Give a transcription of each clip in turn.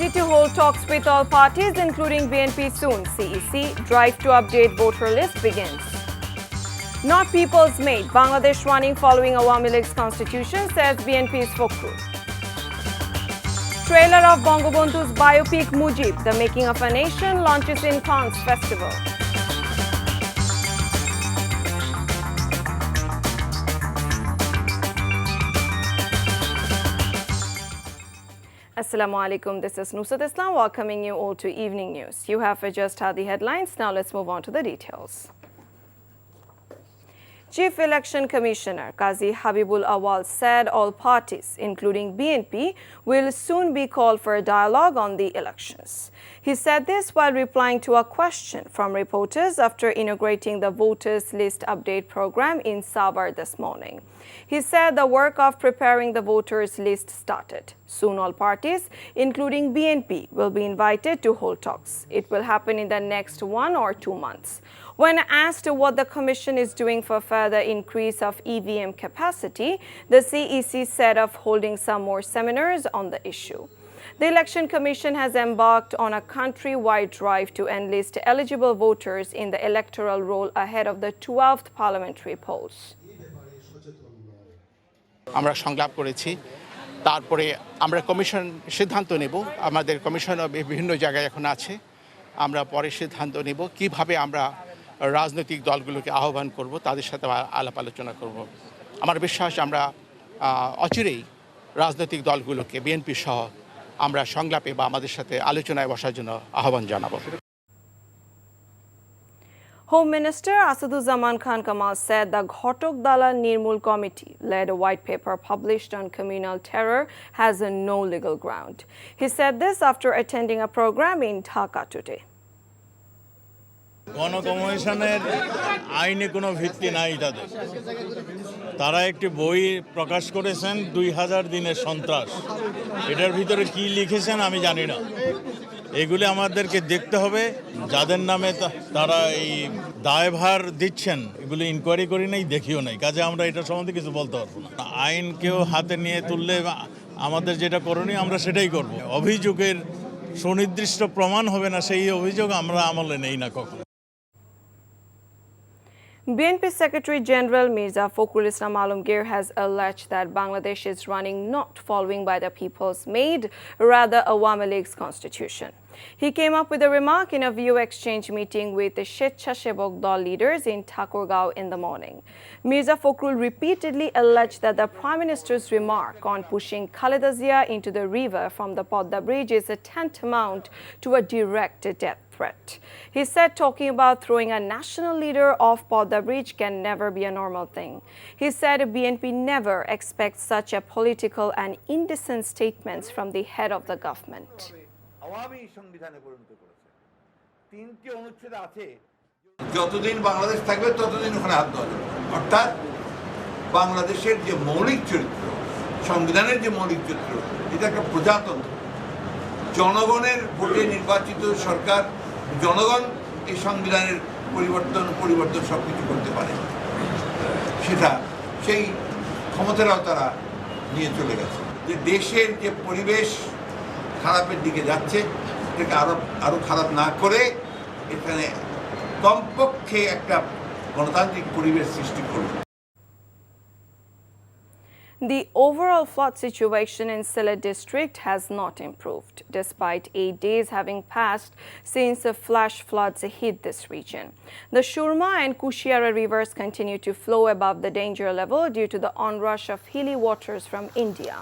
ready to hold talks with all parties, including BNP soon. CEC drive to update voter list begins. Not people's made. Bangladesh running following Awami League's constitution, says BNP's Fokrul. Trailer of Bangabandhu's biopic Mujib, The Making of a Nation, launches in Cannes Festival. Assalamu alaikum. This is Nusrat Islam welcoming you all to Evening News. You have just had the headlines. Now let's move on to the details. Chief Election Commissioner Qazi Habibul Awal said all parties, including BNP, will soon be called for a dialogue on the elections. He said this while replying to a question from reporters after inaugurating the voters list update program in Sabar this morning. He said the work of preparing the voters list started. Soon all parties, including BNP, will be invited to hold talks. It will happen in the next 1 or 2 months. When asked what the Commission is doing for further increase of EVM capacity, the CEC said of holding some more seminars on the issue. The Election Commission has embarked on a country-wide drive to enlist eligible voters in the electoral roll ahead of the 12th parliamentary polls. আমরা সংলাপ করেছি তারপরে আমরা commission সিদ্ধান্ত নেব আমাদের commission বিভিন্ন জায়গায় এখন আছে আমরা পরে সিদ্ধান্ত নেব কিভাবে আমরা রাজনৈতিক দলগুলোকে আহ্বান করব তাদের সাথে আলাপ আলোচনা করব আমার বিশ্বাস আমরা অচিরেই রাজনৈতিক দলগুলোকে বিএনপি সহ আমরা সংলাপে বা আমাদের সাথে আলোচনায় বসার জন্য আহ্বান জানাবো Home Minister Asaduzzaman Khan Kamal said the Ghotok Dala Nirmul Committee led a white paper published on communal terror has no legal ground. He said this after attending a program in Dhaka today. গণকমিশনের আইনে কোনো ভিত্তি নাই তারা একটি বই প্রকাশ করেছেন 2000 দিনের সন্ত্রাস এটার ভিতরে কি লিখেছেন আমি জানি না এগুলি আমাদেরকে দেখতে হবে যাদের নামে তারা এই দায়ভার দিচ্ছেন এগুলি ইনকোয়ারি করি নাই দেখিও নাই কাজে আমরা এটা সম্বন্ধে কিছু বলতে পারবো না আইনকেও হাতে নিয়ে তুললে আমাদের যেটা করণীয় আমরা সেটাই করব অভিযোগের সুনির্দিষ্ট প্রমাণ হবে না সেই অভিযোগ আমরা আমলে নেই না কখনো BNP Secretary General Mirza Fakhrul Islam Alamgir has alleged that Bangladesh is running not following by the people's made, rather Awami League's constitution. He came up with a remark in a view exchange meeting with the Sechchasebok Dal leaders in Thakurgaon in the morning. Mirza Fakhrul repeatedly alleged that the Prime Minister's remark on pushing Khaleda Zia into the river from the Podda Bridge is a tantamount to a direct death threat. He said talking about throwing a national leader off Podda Bridge can never be a normal thing. He said BNP never expects such a political and indecent statements from the head of the government. Awami সংবিধানে পরিণত করেছে তিনটি অনুচ্ছেদ আছে যতদিন বাংলাদেশ থাকবে ততদিন ওখানে হাত দেওয়া যাবে অর্থাৎ বাংলাদেশের যে মৌলিক চরিত্র সংবিধানের যে মৌলিক চরিত্র এটা একটা প্রজাতন্ত্র জনগণের ভোটে নির্বাচিত সরকার জনগণ এই সংবিধানের পরিবর্তন সবকিছু করতে পারে সেটা সেই ক্ষমতাটাও তারা নিয়ে চলে গেছে যে দেশের যে পরিবেশ খারাপের দিকে যাচ্ছে এটাকে আরো খারাপ না করে এখানে কমপক্ষে একটা গণতান্ত্রিক পরিবেশ সৃষ্টি করবে The overall flood situation in Sylhet district has not improved, despite 8 days having passed since the flash floods hit this region. The Shurma and Kushiara rivers continue to flow above the danger level due to the onrush of hilly waters from India.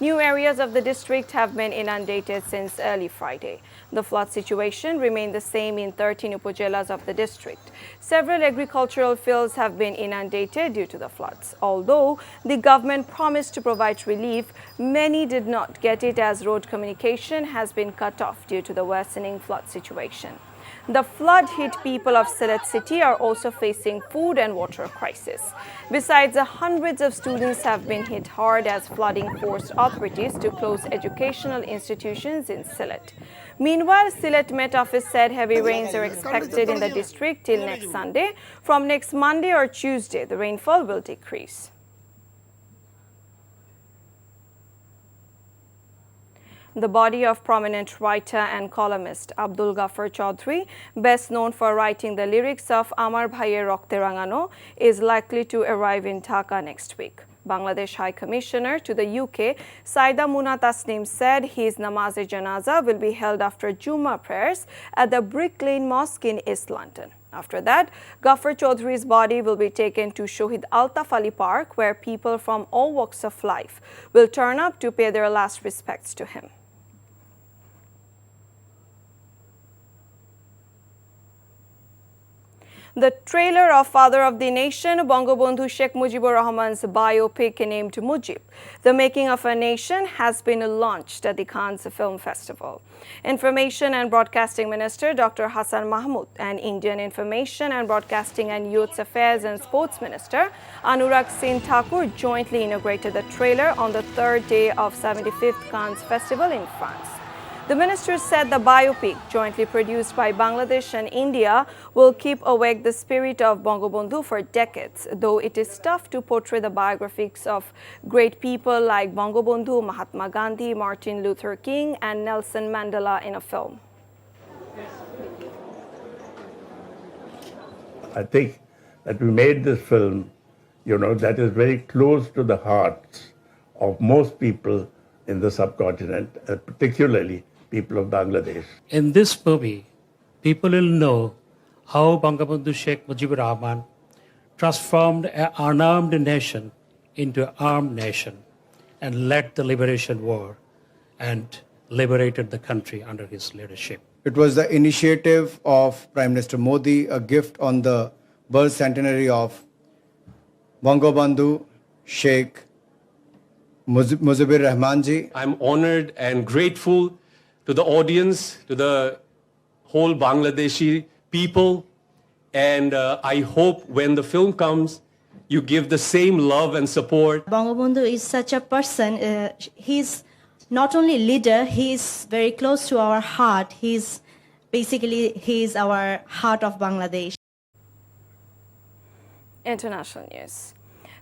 New areas of the district have been inundated since early Friday. The flood situation remained the same in 13 upajelas of the district. Several agricultural fields have been inundated due to the floods. Although the government promised to provide relief, many did not get it as road communication has been cut off due to the worsening flood situation. The flood-hit people of Sylhet city are also facing food and water crisis. Besides, hundreds of students have been hit hard as flooding forced authorities to close educational institutions in Sylhet. Meanwhile, Sylhet Met Office said heavy rains are expected in the district till next Sunday. From next Monday or Tuesday, the rainfall will decrease. The body of prominent writer and columnist Abdul Ghaffar Chaudhry, best known for writing the lyrics of Amar Bhaiyer Rokte Rangano, is likely to arrive in Dhaka next week. Bangladesh High Commissioner to the UK, Saida Muna Tasnim, said his namaz-e-janaza will be held after Jummah prayers at the Brick Lane Mosque in East London. After that, Ghaffar Chaudhry's body will be taken to Shohid Altaf Ali Park, where people from all walks of life will turn up to pay their last respects to him. The trailer of Father of the Nation, Bangabandhu Sheikh Mujibur Rahman's biopic named Mujib, The Making of a Nation, has been launched at the Cannes Film Festival. Information and Broadcasting Minister Dr. Hassan Mahmood and Indian Information and Broadcasting and Youth Affairs and Sports Minister Anurag Singh Thakur jointly inaugurated the trailer on the third day of 75th Cannes Festival in France. The minister said the biopic, jointly produced by Bangladesh and India, will keep awake the spirit of Bangabandhu for decades, though it is tough to portray the biographies of great people like Bangabandhu, Mahatma Gandhi, Martin Luther King, and Nelson Mandela in a film. I think that we made this film, that is very close to the hearts of most people in the subcontinent, particularly people of Bangladesh. In this movie, people will know how Bangabandhu Sheikh Mujibur Rahman transformed an unarmed nation into an armed nation and led the liberation war and liberated the country under his leadership. It was the initiative of Prime Minister Modi, a gift on the birth centenary of Bangabandhu Sheikh Mujibur Rahman ji. I'm honored and grateful to the audience, to the whole Bangladeshi people, and I hope when the film comes, you give the same love and support. Bangabandhu is such a person, he's not only leader, he's very close to our heart. He's our heart of Bangladesh. International news.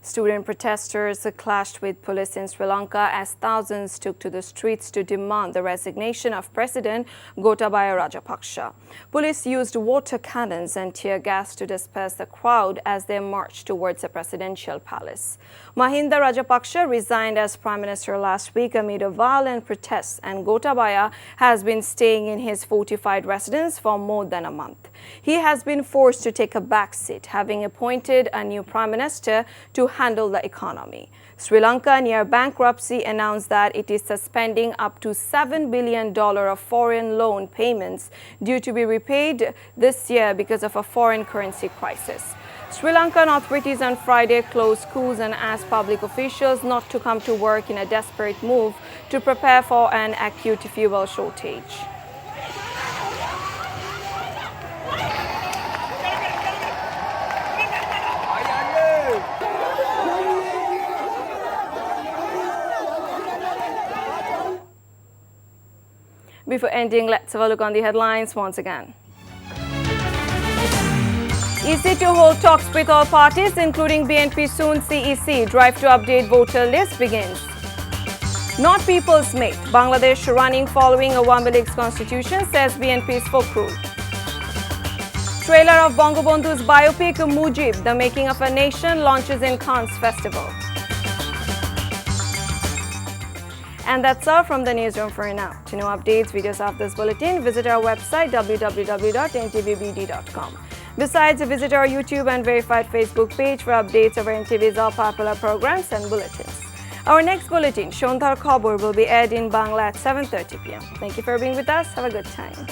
Student protesters clashed with police in Sri Lanka as thousands took to the streets to demand the resignation of President Gotabaya Rajapaksa. Police used water cannons and tear gas to disperse the crowd as they marched towards the presidential palace. Mahinda Rajapaksa resigned as Prime Minister last week amid a violent protests, and Gotabaya has been staying in his fortified residence for more than a month. He has been forced to take a back seat, having appointed a new Prime Minister to handle the economy. Sri Lanka, near bankruptcy, announced that it is suspending up to $7 billion of foreign loan payments due to be repaid this year because of a foreign currency crisis. Sri Lankan authorities on Friday closed schools and asked public officials not to come to work in a desperate move to prepare for an acute fuel shortage. Before ending, let's have a look on the headlines once again. EC to hold talks with all parties, including BNP soon. CEC drive to update voter list begins. Not people's mate. Bangladesh running following Awami League's constitution, says BNP spokesperson. Trailer of Bangabandhu's biopic Mujib, The Making of a Nation, launches in Cannes Festival. And that's all from the newsroom for now. To know updates, videos of this bulletin, visit our website www.ntvbd.com. Besides, visit our YouTube and verified Facebook page for updates of our NTV's all popular programs and bulletins. Our next bulletin, Shondhar Khobor, will be aired in Bangla at 7:30 p.m. Thank you for being with us. Have a good time.